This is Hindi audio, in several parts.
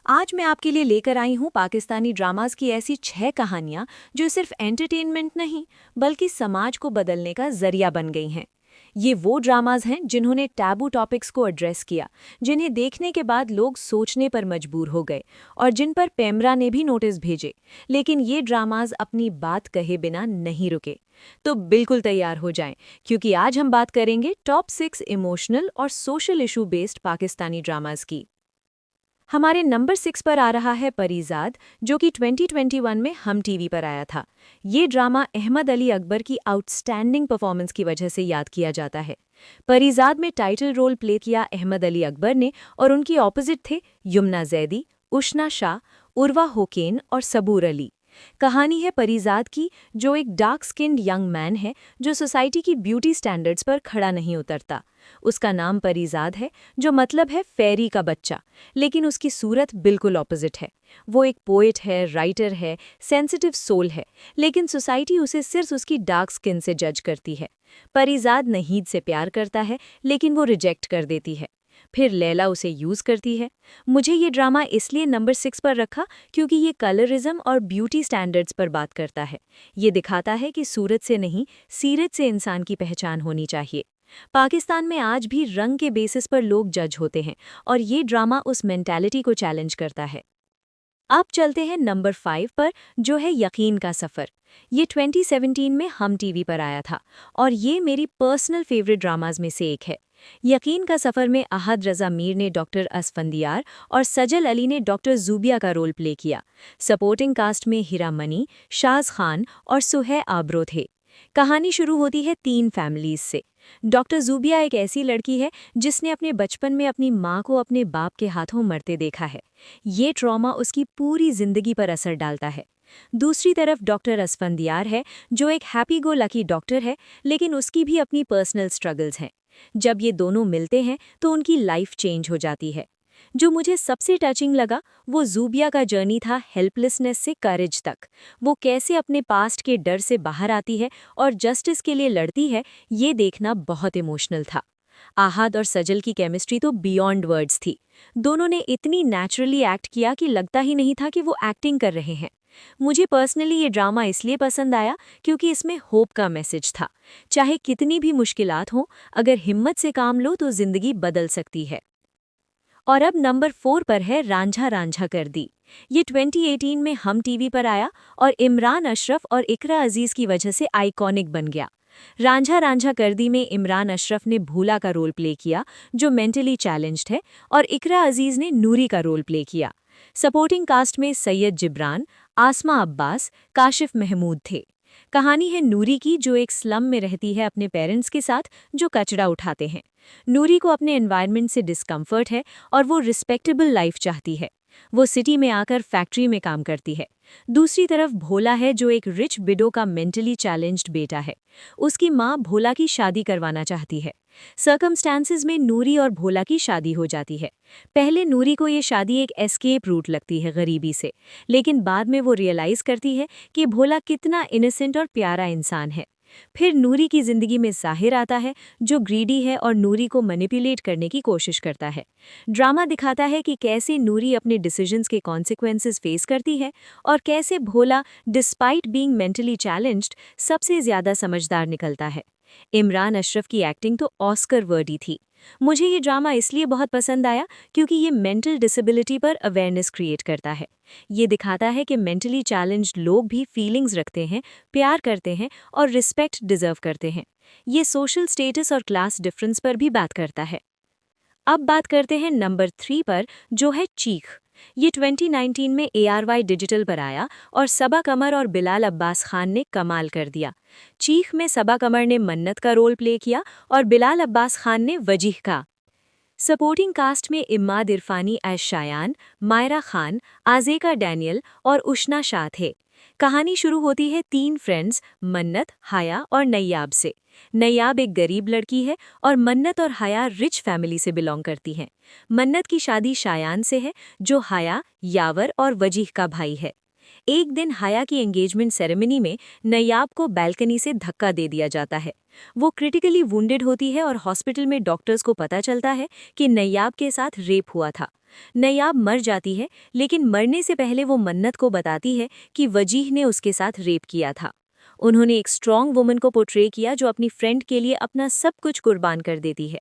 आज मैं आपके लिए लेकर आई हूँ पाकिस्तानी ड्रामास की ऐसी 6 कहानियाँ जो सिर्फ एंटरटेनमेंट नहीं बल्कि समाज को बदलने का जरिया बन गई हैं। ये वो ड्रामास हैं जिन्होंने टैबू टॉपिक्स को एड्रेस किया, जिन्हें देखने के बाद लोग सोचने पर मजबूर हो गए और जिन पर पेमरा ने भी नोटिस भेजे। लेकिन ये ड्रामास अपनी बात कहे बिना नहीं रुके। तो बिल्कुल तैयार हो जाएं, क्योंकि आज हम बात करेंगे टॉप 6 इमोशनल और social issue based Pakistani dramas की। हमारे नंबर 6 पर आ रहा है परीजाद, जो कि 2021 में हम टीवी पर आया था। ये ड्रामा अहमद अली अकबर की आउटस्टैंडिंग परफॉर्मेंस की वजह से याद किया जाता है। परीजाद में टाइटल रोल प्ले किया अहमद अली अकबर ने और उनकी ऑपोजिट थे यमुना जैदी, उशना शाह, उर्वा होकेन और सबूर अली। कहानी है परीजाद की, जो एक डार्क स्किन्ड यंग मैन है जो सोसाइटी की ब्यूटी स्टैंडर्ड्स पर खड़ा नहीं उतरता। उसका नाम परीजाद है, जो मतलब है फेरी का बच्चा, लेकिन उसकी सूरत बिल्कुल ऑपोजिट है। वो एक पोएट है, राइटर है, सेंसिटिव सोल है, लेकिन सोसाइटी उसे सिर्फ उसकी डार्क स्किन से जज करती है। परीजाद नहीद से प्यार करता है, लेकिन वो रिजेक्ट कर देती है। फिर लैला उसे यूज करती है। मुझे ये ड्रामा इसलिए नंबर 6 पर रखा क्योंकि ये कलरिज्म और ब्यूटी स्टैंडर्ड्स पर बात करता है। ये दिखाता है कि सूरत से नहीं, सीरत से इंसान की पहचान होनी चाहिए। पाकिस्तान में आज भी रंग के बेसिस पर लोग जज होते हैं और ये ड्रामा उस मेंटालिटी को चैलेंज करता है। अब चलते हैं नंबर 5 पर, जो है यकीन का सफ़र। ये 2017 में हम टीवी पर आया था और ये मेरी पर्सनल फेवरेट ड्रामाज में से एक है। यकीन का सफ़र में अहद रज़ा मीर ने डॉक्टर असफंदियार और सजल अली ने डॉक्टर ज़ूबिया का रोल प्ले किया। सपोर्टिंग कास्ट में हिरा मनी, शाज खान और सुहे आब्रो थे। कहानी शुरू होती है 3 फैमिलीज से। डॉक्टर ज़ूबिया एक ऐसी लड़की है जिसने अपने बचपन में अपनी माँ को अपने बाप के हाथों मरते देखा है। ये ट्रॉमा उसकी पूरी जिंदगी पर असर डालता है। दूसरी तरफ डॉक्टर असफंदियार है, जो एक हैप्पी गो लकी डॉक्टर है, लेकिन उसकी भी अपनी पर्सनल स्ट्रगल्स हैं। जब ये दोनों मिलते हैं तो उनकी लाइफ चेंज हो जाती है। जो मुझे सबसे टचिंग लगा वो ज़ूबिया का जर्नी था, हेल्पलेसनेस से करेज तक। वो कैसे अपने पास्ट के डर से बाहर आती है और जस्टिस के लिए लड़ती है, ये देखना बहुत इमोशनल था। आहद और सजल की केमिस्ट्री तो बियॉन्ड वर्ड्स थी। दोनों ने इतनी नेचुरली एक्ट किया कि लगता ही नहीं था कि वो एक्टिंग कर रहे हैं। मुझे पर्सनली ये ड्रामा इसलिए पसंद आया क्योंकि इसमें होप का मैसेज था। चाहे कितनी भी मुश्किलात हों, अगर हिम्मत से काम लो तो जिंदगी बदल सकती है। और अब नंबर 4 पर है रांझा रांझा कर दी। ये 2018 में हम टीवी पर आया और इमरान अशरफ और इकरा अजीज की वजह से आइकॉनिक बन गया। रांझा रांझा कर दी में इमरान अशरफ ने भूला का रोल प्ले किया, जो मेंटली चैलेंज्ड है, और इकरा अजीज ने नूरी का रोल प्ले किया। सपोर्टिंग कास्ट में सैयद जिब्रान, आसमा अब्बास, काशिफ महमूद थे। कहानी है नूरी की, जो एक स्लम में रहती है अपने पेरेंट्स के साथ, जो कचरा उठाते हैं। नूरी को अपने एनवायरनमेंट से डिस्कम्फर्ट है और वो रिस्पेक्टेबल लाइफ चाहती है। वो सिटी में आकर फैक्ट्री में काम करती है। दूसरी तरफ भोला है, जो एक रिच विडो का मेंटली चैलेंज्ड बेटा है। उसकी माँ भोला की शादी करवाना चाहती है। सर्कमस्टांसेस में नूरी और भोला की शादी हो जाती है। पहले नूरी को ये शादी एक एस्केप रूट लगती है गरीबी से, लेकिन बाद में वो रियलाइज करती है कि भोला कितना इनोसेंट और प्यारा इंसान है। फिर नूरी की जिंदगी में जाहिर आता है, जो ग्रीडी है और नूरी को मैनिपुलेट करने की कोशिश करता है। ड्रामा दिखाता है कि कैसे नूरी अपने डिसीजंस के कॉन्सिक्वेंसेस फेस करती है और कैसे भोला, डिस्पाइट बीइंग मेंटली चैलेंज्ड, सबसे ज्यादा समझदार निकलता है। इमरान अशरफ की एक्टिंग तो ऑस्कर वर्दी थी। मुझे ये ड्रामा इसलिए बहुत पसंद आया क्योंकि ये मेंटल डिसेबिलिटी पर अवेयरनेस क्रिएट करता है। ये दिखाता है कि मेंटली चैलेंज्ड लोग भी फीलिंग्स रखते हैं, प्यार करते हैं और रिस्पेक्ट डिजर्व करते हैं। ये सोशल स्टेटस और क्लास डिफरेंस पर भी बात करता है। अब बात करते हैं नंबर 3 पर, जो है चीख। ये 2019 में ARY डिजिटल पर आया और सबा कमर और बिलाल अब्बास खान ने कमाल कर दिया। चीख में सबा कमर ने मन्नत का रोल प्ले किया और बिलाल अब्बास खान ने वजीह का। सपोर्टिंग कास्ट में इम्माद इरफानी एज शायान, मायरा खान, आज़ेका डैनियल और उशना शाह थे। कहानी शुरू होती है 3 फ्रेंड्स मन्नत, हाया और नैयाब से। नैयाब एक गरीब लड़की है और मन्नत और हाया रिच फैमिली से बिलोंग करती हैं। मन्नत की शादी शायान से है, जो हाया, यावर और वजीह का भाई है। एक दिन हया की एंगेजमेंट सेरेमनी में नैयाब को बैल्कनी से धक्का दे दिया जाता है। वो क्रिटिकली वुंडेड होती है और हॉस्पिटल में डॉक्टर्स को पता चलता है कि नैयाब के साथ रेप हुआ था। नैयाब मर जाती है, लेकिन मरने से पहले वो मन्नत को बताती है कि वजीह ने उसके साथ रेप किया था। उन्होंने एक स्ट्रॉन्ग वुमन को पोर्ट्रे किया जो अपनी फ्रेंड के लिए अपना सब कुछ कुर्बान कर देती है।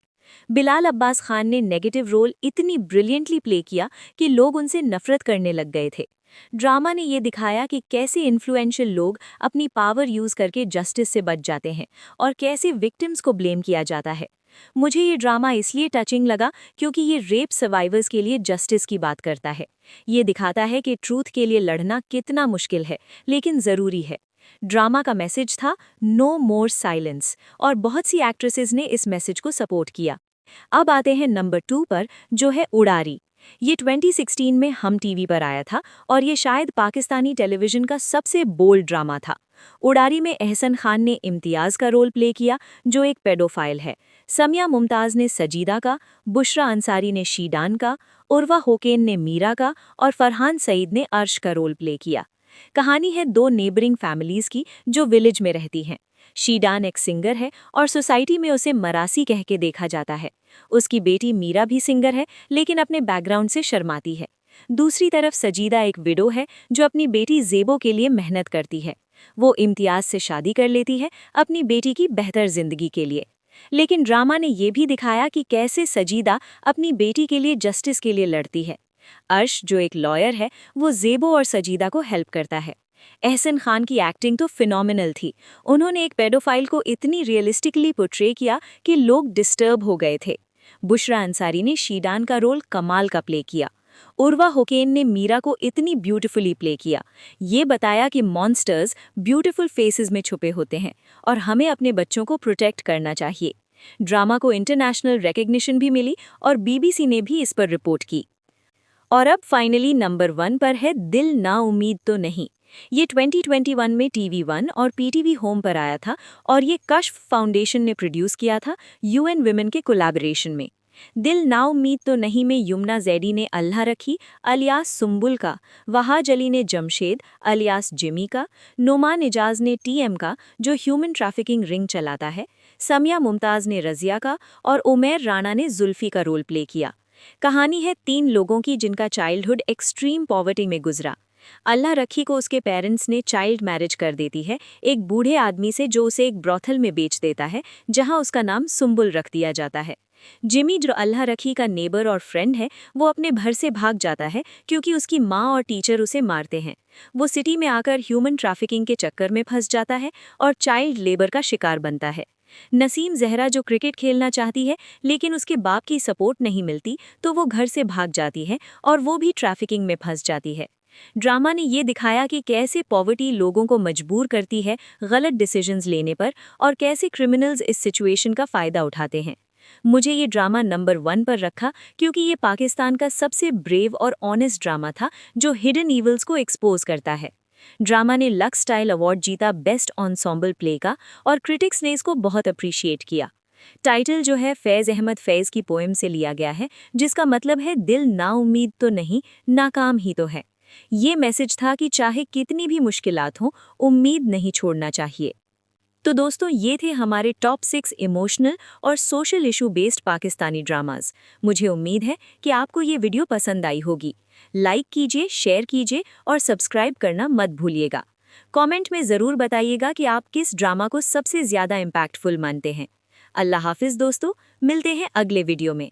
बिलाल अब्बास खान ने नेगेटिव रोल इतनी ब्रिलियंटली प्ले किया कि लोग उनसे नफरत करने लग गए थे। ड्रामा ने ये दिखाया कि कैसे इन्फ्लुएंशियल लोग अपनी पावर यूज करके जस्टिस से बच जाते हैं और कैसे विक्टिम्स को ब्लेम किया जाता है। मुझे ये ड्रामा इसलिए टचिंग लगा क्योंकि ये रेप सर्वाइवर्स के लिए जस्टिस की बात करता है। ये दिखाता है कि ट्रूथ के लिए लड़ना कितना मुश्किल है, लेकिन ज़रूरी है। ड्रामा का मैसेज था नो मोर साइलेंस, और बहुत सी एक्ट्रेसेस ने इस मैसेज को सपोर्ट किया। अब आते हैं नंबर 2 पर, जो है उड़ारी। ये 2016 में हम टीवी पर आया था और ये शायद पाकिस्तानी टेलीविजन का सबसे बोल्ड ड्रामा था। उड़ारी में एहसन खान ने इम्तियाज़ का रोल प्ले किया, जो एक पेडोफाइल है। समिया मुमताज़ ने सजीदा का, बुशरा अंसारी ने शीडान का, उर्वा होकेन ने मीरा का और फरहान सईद ने अर्श का रोल प्ले किया। कहानी है दो नेबरिंग फैमिलीज़ की जो विलेज में रहती हैं। शीडान एक सिंगर है और सोसाइटी में उसे मरासी कह के देखा जाता है। उसकी बेटी मीरा भी सिंगर है, लेकिन अपने बैकग्राउंड से शर्माती है। दूसरी तरफ सजीदा एक विडो है जो अपनी बेटी ज़ेबो के लिए मेहनत करती है। वो इम्तियाज़ से शादी कर लेती है अपनी बेटी की बेहतर जिंदगी के लिए। लेकिन ड्रामा ने यह भी दिखाया कि कैसे सजीदा अपनी बेटी के लिए जस्टिस के लिए लड़ती है। अर्श जो एक लॉयर है, वो ज़ेबो और सजीदा को हेल्प करता है। एहसन खान की एक्टिंग तो फिनोमिनल थी। उन्होंने एक पेडोफाइल को इतनी रियलिस्टिकली पोर्ट्रे किया कि लोग डिस्टर्ब हो गए थे। बुशरा अंसारी ने शीडान का रोल कमाल का प्ले किया। उर्वा होकेन ने मीरा को इतनी ब्यूटीफुली प्ले किया। ये बताया कि मॉन्स्टर्स ब्यूटीफुल फेसेस में छुपे होते हैं और हमें अपने बच्चों को प्रोटेक्ट करना चाहिए। ड्रामा को इंटरनेशनल रिकॉग्निशन भी मिली और बीबीसी ने भी इस पर रिपोर्ट की। और अब फाइनली नंबर 1 पर है दिल ना उम्मीद तो नहीं। ये 2021 में TV1 और PTV होम पर आया था और ये कश्फ फाउंडेशन ने प्रोड्यूस किया था UN विमेन के कोलैबोरेशन में। दिल ना उम्मीद तो नहीं में युमना जैदी ने अल्लाह रखी अलियास सुम्बुल का, वहाज अली ने जमशेद अलियास जिमी का, नोमान इजाज ने TM का जो ह्यूमन ट्रैफिकिंग रिंग चलाता है, समिया मुमताज़ ने रज़िया का और उमेर राणा ने जुल्फी का रोल प्ले किया। कहानी है 3 लोगों की जिनका चाइल्डहुड एक्सट्रीम पॉवर्टी में गुजरा। अल्लाह रखी को उसके पेरेंट्स ने चाइल्ड मैरिज कर देती है एक बूढ़े आदमी से जो उसे एक ब्रॉथल में बेच देता है, जहां उसका नाम सुम्बुल रख दिया जाता है। जिमी जो अल्लाह रखी का नेबर और फ्रेंड है, वो अपने घर से भाग जाता है क्योंकि उसकी माँ और टीचर उसे मारते हैं। वो सिटी में आकर ह्यूमन ट्रैफिकिंग के चक्कर में फंस जाता है और चाइल्ड लेबर का शिकार बनता है। नसीम जहरा जो क्रिकेट खेलना चाहती है, लेकिन उसके बाप की सपोर्ट नहीं मिलती, तो वो घर से भाग जाती है और वो भी ट्रैफिकिंग में फंस जाती है। ड्रामा ने ये दिखाया कि कैसे पॉवर्टी लोगों को मजबूर करती है गलत डिसीजंस लेने पर और कैसे क्रिमिनल्स इस सिचुएशन का फ़ायदा उठाते हैं। मुझे ये ड्रामा नंबर 1 पर रखा क्योंकि ये पाकिस्तान का सबसे ब्रेव और ऑनेस्ट ड्रामा था जो हिडन ईवल्स को एक्सपोज करता है। ड्रामा ने लक्स स्टाइल अवार्ड जीता बेस्ट एंसेम्बल प्ले का और क्रिटिक्स ने इसको बहुत अप्रिशिएट किया। टाइटल जो है फैज़ अहमद फैज़ की पोएम से लिया गया है, जिसका मतलब है दिल ना उम्मीद तो नहीं, नाकाम ही तो है। ये मैसेज था कि चाहे कितनी भी मुश्किलात हों, उम्मीद नहीं छोड़ना चाहिए। तो दोस्तों, ये थे हमारे टॉप 6 इमोशनल और social issue based Pakistani dramas. मुझे उम्मीद है कि आपको ये वीडियो पसंद आई होगी। लाइक कीजिए, शेयर कीजिए और सब्सक्राइब करना मत भूलिएगा। कमेंट में ज़रूर बताइएगा कि आप किस ड्रामा को सबसे ज़्यादा इम्पैक्टफुल मानते हैं। अल्लाह हाफिज़ दोस्तों, मिलते हैं अगले वीडियो में।